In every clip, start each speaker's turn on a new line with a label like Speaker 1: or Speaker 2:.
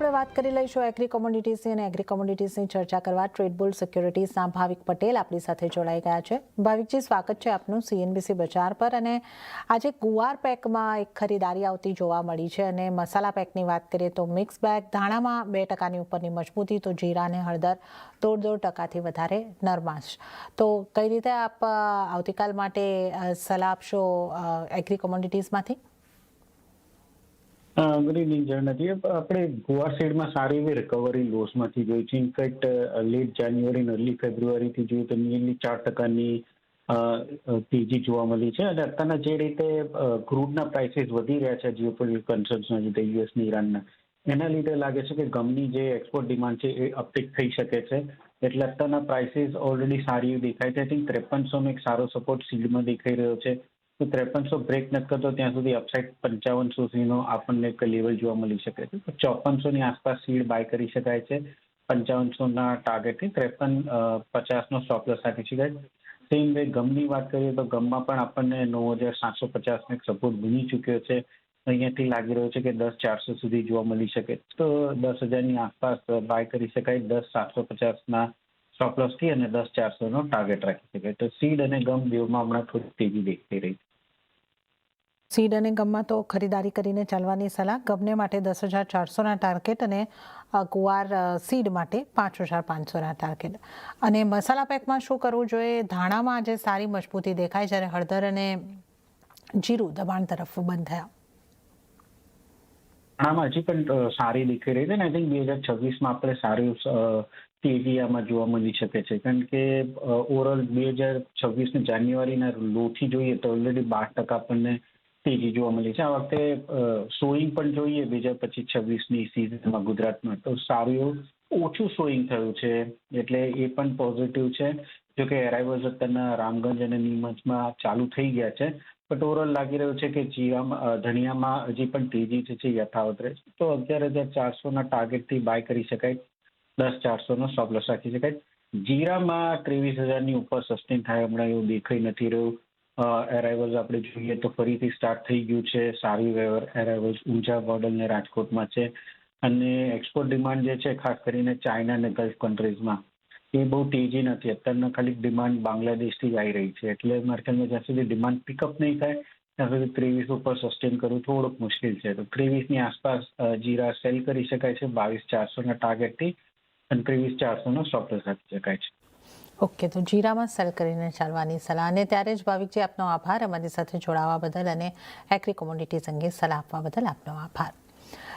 Speaker 1: હવે વાત કરી લઈશું એગ્રી કોમોડિટીઝની અને એગ્રી કોમોડિટીઝની ચર્ચા કરવા ટ્રેડબુલ સિક્યોરિટીઝના ભાવિક પટેલ આપણી સાથે જોડાઈ ગયા છે. ભાવિકજી, સ્વાગત છે આપનું CNBC બજાર પર. અને આજે ગુવાર પેકમાં એક ખરીદારી આવતી જોવા મળી છે અને મસાલા પેકની વાત કરીએ તો મિક્સ બેગ ધાણામાં 2% ઉપરની મજબૂતી, તો જીરા અને હળદર 1.5% વધારે નરમાશ. તો કઈ રીતે આપ આવતીકાલ માટે સલાહ આપશો એગ્રી કોમોડિટીઝમાંથી?
Speaker 2: ગુડ ઇવનિંગ જયંતી. આપણે ગોવા સાઈડમાં સારી એવી રિકવરી લોસમાંથી જોઈ છે. ઇનફેક્ટ લેટ જાન્યુઆરી અને અર્લી ફેબ્રુઆરીથી જોઈએ તો નિયરલી 4%ની તેજી જોવા મળી છે. અને અત્યારના જે રીતે ક્રૂડના પ્રાઇસીસ વધી રહ્યા છે જીઓપોલિટિકલ કન્સર્ન્સના લીધે, યુએસ ને ઈરાનના, એના લીધે લાગે છે કે ગમની જે એક્સપોર્ટ ડિમાન્ડ છે એ અપટિક થઈ શકે છે. એટલે અત્યારના પ્રાઇસીસ ઓલરેડી સારી એવી દેખાય છે. આઈ થિંક 5300નો એક સારો સપોર્ટ સીડમાં દેખાઈ રહ્યો છે. તો 5300 બ્રેક નથી કરતો ત્યાં સુધી અપસાઇડ 5500 સુધીનો આપણને એક લેવલ જોવા મળી શકે છે. તો 5400ની આસપાસ સીડ બાય કરી શકાય છે. 5500ના ટાર્ગેટથી 5350નો સ્ટોપ લોસ રાખી શકાય. સેમ વે ગમની વાત કરીએ તો ગમમાં પણ આપણને 9750નો એક સપોર્ટ બની ચૂક્યો છે. અહીંયાથી લાગી રહ્યો છે કે 10400 સુધી જોવા મળી શકે. તો 10000ની આસપાસ બાય કરી શકાય 10750ના સ્ટોપ લોસથી અને 10400નો ટાર્ગેટ રાખી શકાય. તો સીડ અને ગમ બેવમાં હમણાં થોડી તેજી દેખાઈ રહી છે.
Speaker 1: સીડ અને ગમમાં તો ખરીદારી કરીને ચાલવાની સલાહ. ગમને માટે 10,400ના ટાર્ગેટ અને ગુવાર સીડ માટે 5,500ના ટાર્ગેટ. અને મસાલા પેકમાં શું કરવું જોઈએ? ધાણામાં આજે સારી મજબૂતી દેખાય, જ્યારે હળદર અને જીરું દબાણ તરફ બંધ થયા.
Speaker 2: આમાં હજી પણ સારી દેખાઈ રહી છે ને. આઈ થિંક 2026માં આપણે સારી તેજી આમાં જોવા મળી શકે છે. કારણ કે ઓવરઓલ 2026ની જાન્યુઆરીના લોથી જોઈએ તો ઓલરેડી 12% આપણને તેજી જોવા મળી છે. આ વખતે સોઈંગ પણ જોઈએ 2025-26ની સિઝનમાં ગુજરાતમાં તો સારું એવું ઓછું સોઈંગ થયું છે, એટલે એ પણ પોઝિટિવ છે. જોકે એરાઇવલ્સ અત્યારના રામગંજ અને નીમચમાં ચાલુ થઈ ગયા છે. બટ ઓવરઓલ લાગી રહ્યું છે કે ધનિયામાં હજી પણ તેજી છે યથાવત રહે છે. તો 11,400ના ટાર્ગેટથી બાય કરી શકાય. 10,400નો સ્ટોપ લોસ રાખી શકાય. જીરામાં 23,000ની ઉપર સસ્ટેન થાય હમણાં એવું દેખાઈ નથી રહ્યું. એરાઇવલ્સ આપણે જોઈએ તો ફરીથી સ્ટાર્ટ થઈ ગયું છે. સારી એરાઇવલ્સ ઊંઝા બોર્ડર ને રાજકોટમાં છે. અને એક્સપોર્ટ ડિમાન્ડ જે છે ખાસ કરીને ચાઇના અને ગલ્ફ કન્ટ્રીઝમાં એ બહુ તેજી નથી. અત્યારના ખાલી ડિમાન્ડ બાંગ્લાદેશથી જ આવી રહી છે. એટલે મારા ખ્યાલમાં જ્યાં સુધી ડિમાન્ડ પિકઅપ નહીં થાય ત્યાં સુધી 23 ઉપર સસ્ટેન કરવું થોડુંક મુશ્કેલ છે. તો 23ની આસપાસ જીરા સેલ કરી શકાય છે 22,400ના ટાર્ગેટથી અને 23,400નો સ્ટોપ લોસ રાખી શકાય છે.
Speaker 1: ઓકે, તો જીરામાં સેલ કરીને ચાલવાની સલાહ. અને ત્યારે જ ભાવિકજી, આપનો આભાર અમારી સાથે જોડાવા બદલ અને એગ્રી કોમોડિટીઝ અંગે સલાહ આપવા બદલ આપનો આભાર.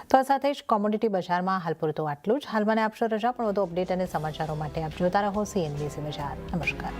Speaker 1: તો આ સાથે જ કોમોડિટી બજારમાં હાલ પૂરતું આટલું જ. હાલ મને આપશો રજા, પણ વધુ અપડેટ અને સમાચારો માટે આપ જોતા રહો CNBC બજાર. નમસ્કાર.